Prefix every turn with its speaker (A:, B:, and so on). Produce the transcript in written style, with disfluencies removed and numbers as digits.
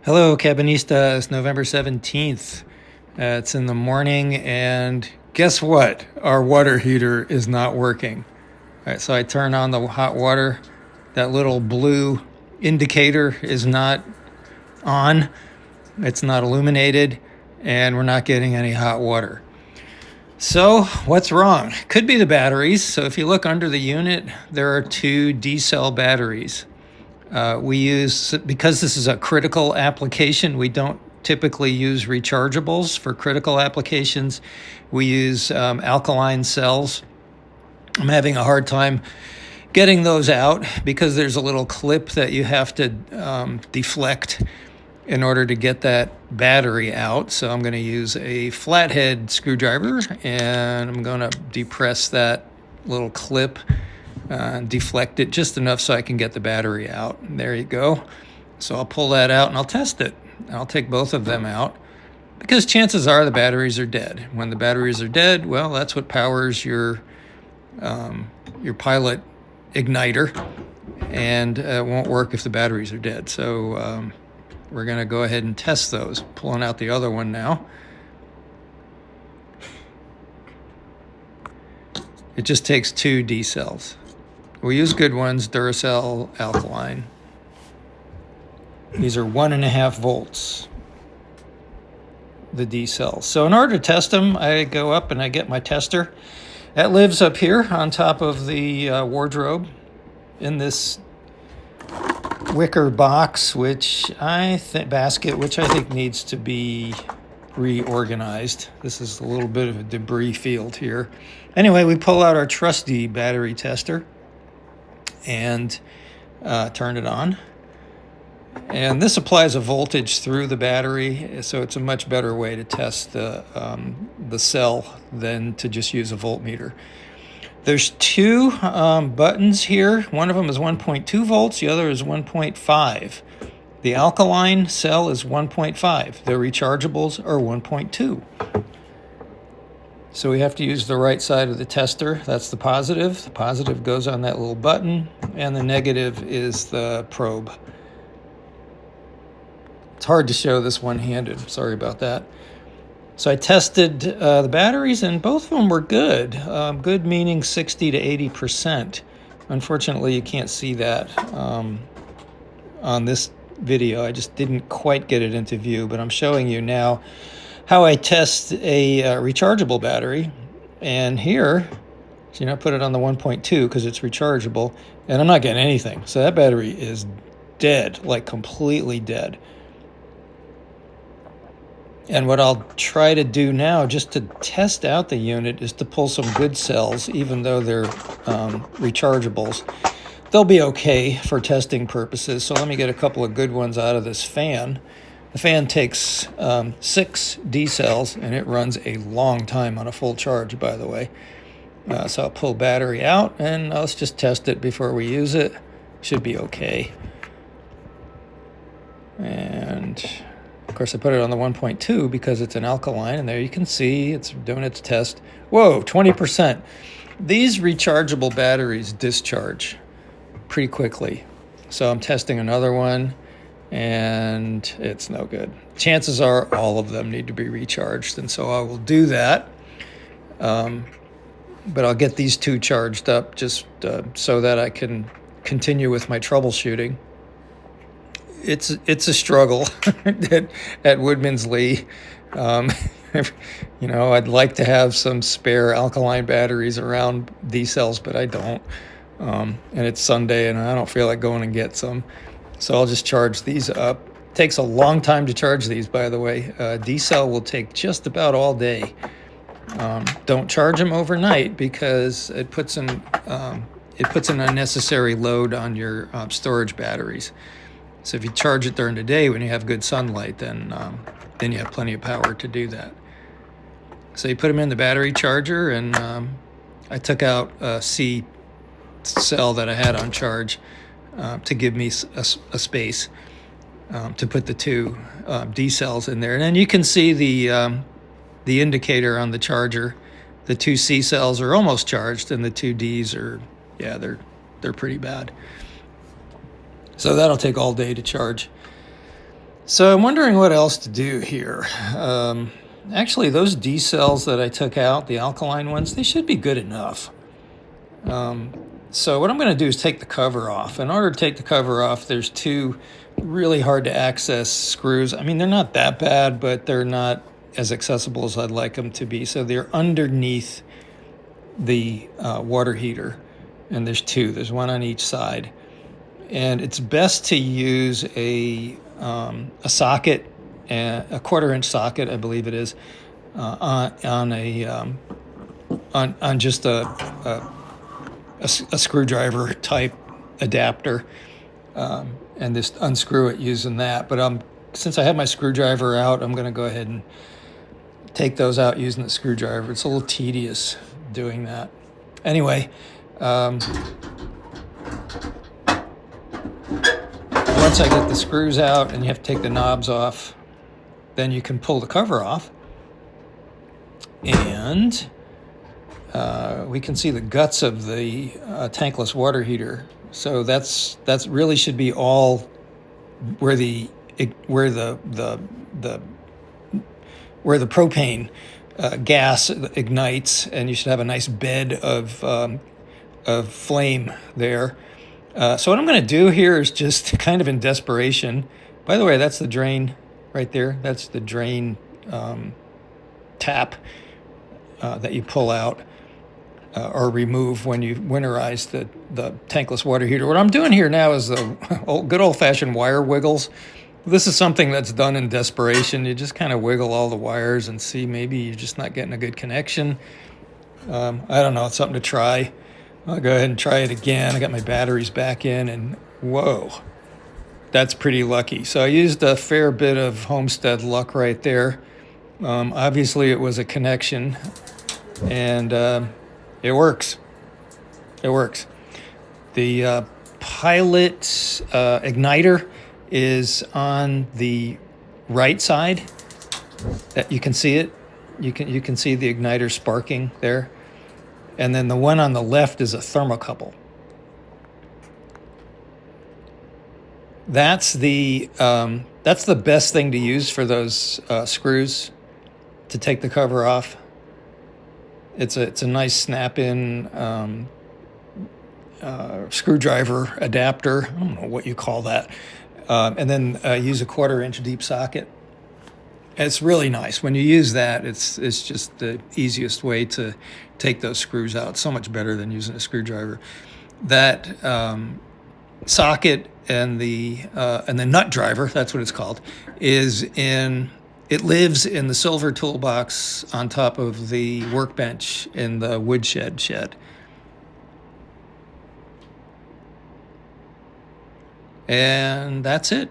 A: Hello, Cabinista. It's November 17th. It's in the morning, and guess what? Our water heater is not working. All right, so I turn on the hot water. That little blue indicator is not on, it's not illuminated, and we're not getting any hot water. So, what's wrong? Could be the batteries. So, if you look under the unit, there are two D-cell batteries. We use, because this is a critical application, we don't typically use rechargeables for critical applications. We use alkaline cells. I'm having a hard time getting those out because there's a little clip that you have to deflect in order to get that battery out. So I'm going to use a flathead screwdriver, and I'm going to depress that little clip, deflect it just enough so I can get the battery out. There you go. So I'll pull that out and I'll test it. I'll take both of them out because chances are the batteries are dead. When the batteries are dead, well, that's what powers your pilot igniter, and it won't work if the batteries are dead. So we're going to go ahead and test those. Pulling out the other one now. It just takes two D cells. We use good ones, Duracell alkaline. These are 1.5 volts, the D cells. So in order to test them, I go up and I get my tester. That lives up here on top of the wardrobe in this wicker box, which basket, which I think needs to be reorganized. This is a little bit of a debris field here. Anyway, we pull out our trusty battery tester and turn it on. And this applies a voltage through the battery, so it's a much better way to test the cell than to just use a voltmeter. There's two buttons here. One of them is 1.2 volts, the other is 1.5. The alkaline cell is 1.5. The rechargeables are 1.2. So we have to use the right side of the tester. That's the positive. The positive goes on that little button, and the negative is the probe. It's hard to show this one-handed. Sorry about that. So I tested the batteries, and both of them were good. Good meaning 60 to 80%. Unfortunately, you can't see that on this video. I just didn't quite get it into view, but I'm showing you now how I test a rechargeable battery. And here, so put it on the 1.2 because it's rechargeable, and I'm not getting anything. So that battery is dead, like completely dead. And what I'll try to do now, just to test out the unit, is to pull some good cells, even though they're rechargeables. They'll be okay for testing purposes. So let me get a couple of good ones out of this fan. The fan takes 6 D cells, and it runs a long time on a full charge, by the way. So I'll pull battery out, and let's just test it before we use it. Should be okay. And of course, I put it on the 1.2 because it's an alkaline, and there you can see it's doing its test. Whoa, 20%. These rechargeable batteries discharge pretty quickly. So I'm testing another one, and it's no good. Chances are all of them need to be recharged, and so I will do that. But I'll get these two charged up just so that I can continue with my troubleshooting. It's a struggle at Woodman's Lee. I'd like to have some spare alkaline batteries around these cells, but I don't. And it's Sunday, and I don't feel like going and get some. So I'll just charge these up. Takes a long time to charge these, by the way. D-cell will take just about all day. Don't charge them overnight because it puts an unnecessary load on your storage batteries. So if you charge it during the day when you have good sunlight, then you have plenty of power to do that. So you put them in the battery charger, and I took out a C cell that I had on charge to give me a space to put the two D cells in there. And then you can see the indicator on the charger. The two C cells are almost charged, and the two Ds are, they're pretty bad. So that'll take all day to charge. So I'm wondering what else to do here. Actually, those D cells that I took out, the alkaline ones, they should be good enough. So what I'm going to do is take the cover off. In order to take the cover off, there's two really hard to access screws. I mean, they're not that bad, but they're not as accessible as I'd like them to be. So they're underneath the water heater, and there's two. There's one on each side. And it's best to use a socket, a 1/4-inch socket, I believe it is, on just a screwdriver type adapter, and just unscrew it using that. But since I have my screwdriver out, I'm going to go ahead and take those out using the screwdriver. It's a little tedious doing that. Anyway, once I get the screws out and you have to take the knobs off, then you can pull the cover off, and we can see the guts of the tankless water heater. So that's really should be all where the propane gas ignites, and you should have a nice bed of flame there. So what I'm going to do here is just kind of in desperation. By the way, that's the drain right there. That's the drain tap that you pull out or remove when you winterize the tankless water heater. What I'm doing here now is the good old-fashioned wire wiggles. This is something that's done in desperation. You just kind of wiggle all the wires and see maybe you're just not getting a good connection. I don't know. It's something to try. I'll go ahead and try it again. I got my batteries back in, and whoa, that's pretty lucky. So I used a fair bit of homestead luck right there. Obviously, it was a connection, and it works. It works. The pilot igniter is on the right side. You can see it. You can see the igniter sparking there. And then the one on the left is a thermocouple. That's the best thing to use for those screws to take the cover off. It's a nice snap-in screwdriver adapter. I don't know what you call that. And then use a 1/4-inch deep socket. It's really nice. When you use that, it's just the easiest way to take those screws out. So much better than using a screwdriver. That socket and the nut driver, that's what it's called, it lives in the silver toolbox on top of the workbench in the woodshed shed. And that's it.